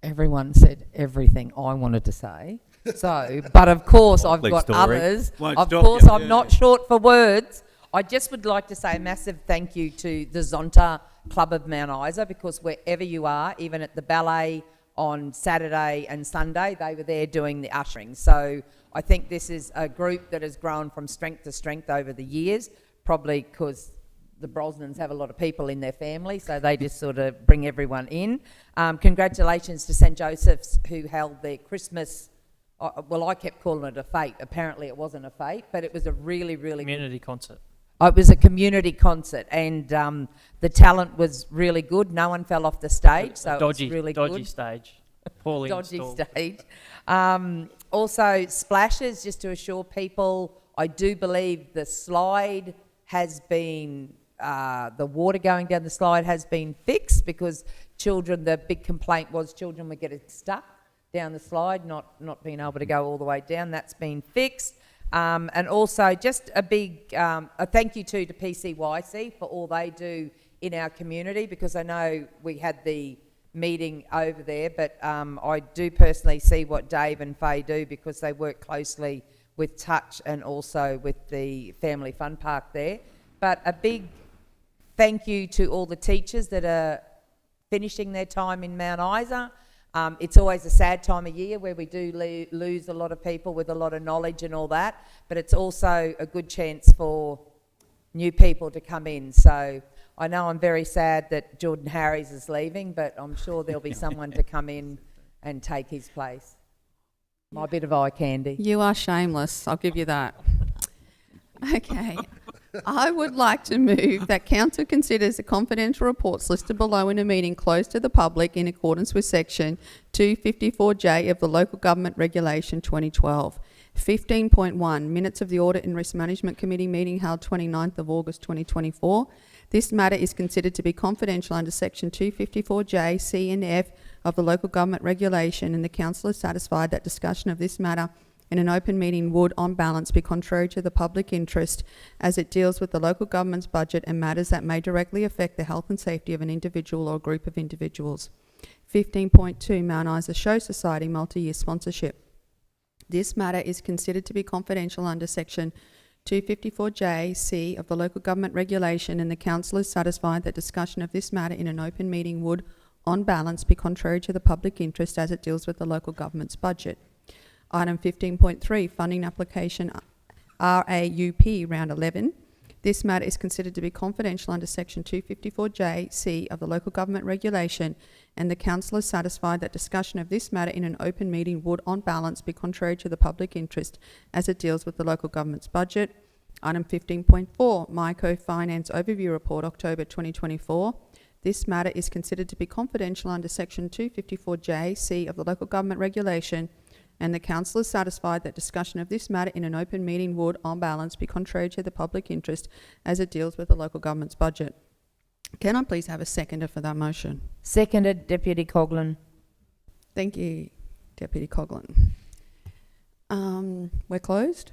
Everyone said everything I wanted to say. So, but of course I've got story. others. Won't Of stop course you, I'm yeah. not short for words. I just would like to say a massive thank you to the Zonta Club of Mount Isa, because wherever you are, even at the ballet on Saturday and Sunday, they were there doing the ushering. So I think this is a group that has grown from strength to strength over the years, probably because the Brosnans have a lot of people in their family, so they just sort of bring everyone in. Congratulations to St Joseph's, who held their Christmas, well, I kept calling it a fete. Apparently it wasn't a fete, but it was a really, really Community concert. It was a community concert, and the talent was really good. No one fell off the stage, so Dodgy, it was really dodgy good. stage. Poorly Dodgy installed. stage. Also, splashes, just to assure people, I do believe the slide has been, the water going down the slide has been fixed, because children, the big complaint was children were getting stuck down the slide, not being able to go all the way down. That's been fixed. And also just a big a thank you to PCYC for all they do in our community, because I know we had the meeting over there, but I do personally see what Dave and Faye do, because they work closely with Touch and also with the Family Fun Park there. But a big thank you to all the teachers that are finishing their time in Mount Isa. It's always a sad time of year where we do lose a lot of people with a lot of knowledge and all that, but it's also a good chance for new people to come in. So I know I'm very sad that Jordan Harries is leaving, but I'm sure there'll be someone to come in and take his place. My bit of eye candy. You are shameless, I'll give you that. Okay. I would like to move that Council considers the confidential reports listed below in a meeting closed to the public in accordance with Section 254J of the Local Government Regulation 2012. 15.1, minutes of the Audit and Risk Management Committee meeting held 29th of August 2024. This matter is considered to be confidential under Section 254J, C and F of the Local Government Regulation, and the Council is satisfied that discussion of this matter in an open meeting would, on balance, be contrary to the public interest, as it deals with the local government's budget and matters that may directly affect the health and safety of an individual or group of individuals. 15.2, Mount Isa Show Society multi-year sponsorship. This matter is considered to be confidential under Section 254J, C of the Local Government Regulation, and the Council is satisfied that discussion of this matter in an open meeting would, on balance, be contrary to the public interest, as it deals with the local government's budget. Item 15.3, funding application RAUP Round 11. This matter is considered to be confidential under Section 254J, C of the Local Government Regulation, and the Council is satisfied that discussion of this matter in an open meeting would, on balance, be contrary to the public interest, as it deals with the local government's budget. Item 15.4, MyCo Finance Overview Report, October 2024. This matter is considered to be confidential under Section 254J, C of the Local Government Regulation, and the Council is satisfied that discussion of this matter in an open meeting would, on balance, be contrary to the public interest, as it deals with the local government's budget. Can I please have a seconder for that motion? Seconded, Deputy Coghlan. Thank you. Deputy Coghlan. We're closed.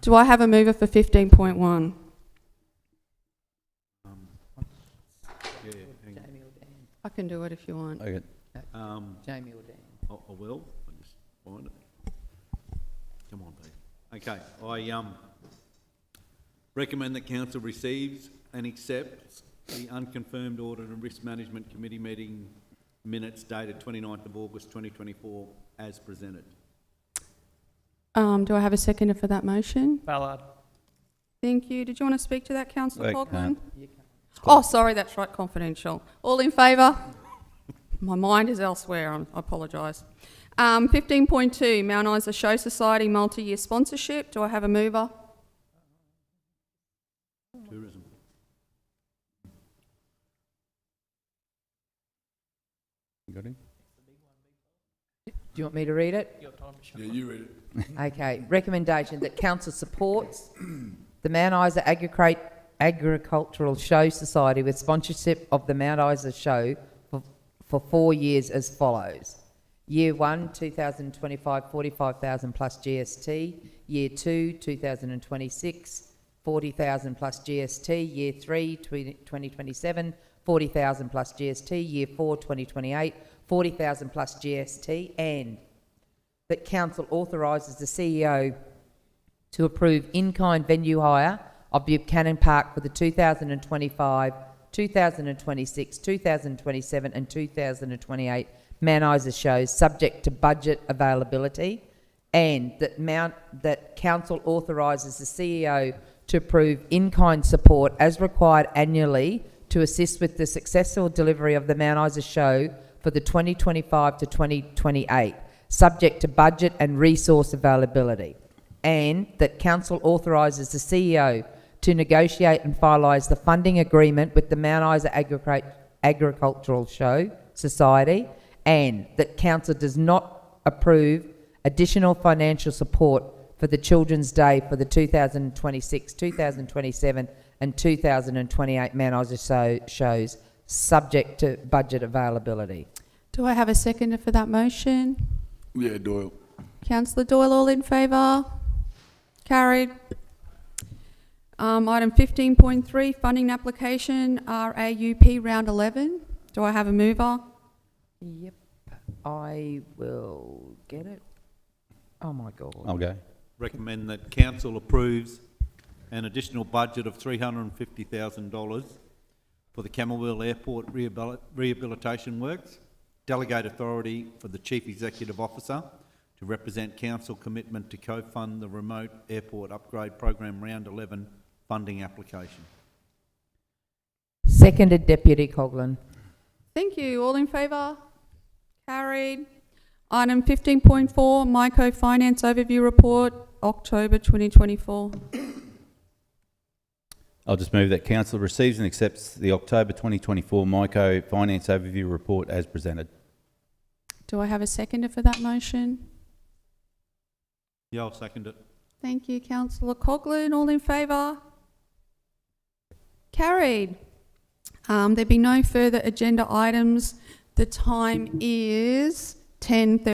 Do I have a mover for 15.1? Yeah, hang on. Jamie or Dan? I can do it if you want. Okay. Jamie or Dan? I will. I just find it. Come on, Pete. Okay, I recommend that council receives and accepts the unconfirmed Audit and Risk Management Committee meeting minutes dated 29th of August 2024 as presented. Do I have a seconder for that motion? Ballard. Thank you. Did you want to speak to that, Councillor I Coghlan? can't. Oh, sorry, that's right, confidential. All in favour? My mind is elsewhere, I apologise. 15.2, Mount Isa Show Society multi-year sponsorship. Do I have a mover? Tourism. You got him? Do you want me to read it? Your time to shut Yeah, you read it. Okay, recommendation that council supports the Mount Isa Agricultural Show Society with sponsorship of the Mount Isa Show for 4 years as follows. Year 1, 2025, 45,000 plus GST. Year 2, 2026, 40,000 plus GST. Year 3, 2027, 40,000 plus GST. Year 4, 2028, 40,000 plus GST. And that council authorises the CEO to approve in-kind venue hire of Buchanan Park for the 2025, 2026, 2027 and 2028 Mount Isa shows, subject to budget availability, and that council authorises the CEO to approve in-kind support as required annually to assist with the successful delivery of the Mount Isa show for the 2025 to 2028, subject to budget and resource availability, and that council authorises the CEO to negotiate and finalise the funding agreement with the Mount Isa Agricultural Show Society, and that council does not approve additional financial support for the Children's Day for the 2026, 2027 and 2028 Mount Isa shows, subject to budget availability. Do I have a seconder for that motion? Yeah, Doyle. Councillor Doyle, all in favour? Carried. Item 15.3, funding application, RAUP round 11. Do I have a mover? Yep, I will get it. Oh my God. I'll go. Recommend that council approves an additional budget of $350,000 for the Camberwell Airport rehabilitation works. Delegate authority for the Chief Executive Officer to represent council commitment to co-fund the remote airport upgrade program round 11 funding application. Seconded, Deputy Coghlan. Thank you. All in favour? Carried. Item 15.4, MICO Finance Overview Report, October 2024. I'll just move that council receives and accepts the October 2024 MICO Finance Overview Report as presented. Do I have a seconder for that motion? Yeah, I'll second it. Thank you, Councillor Coghlan. All in favour? Carried. There be no further agenda items. The time is 10:30.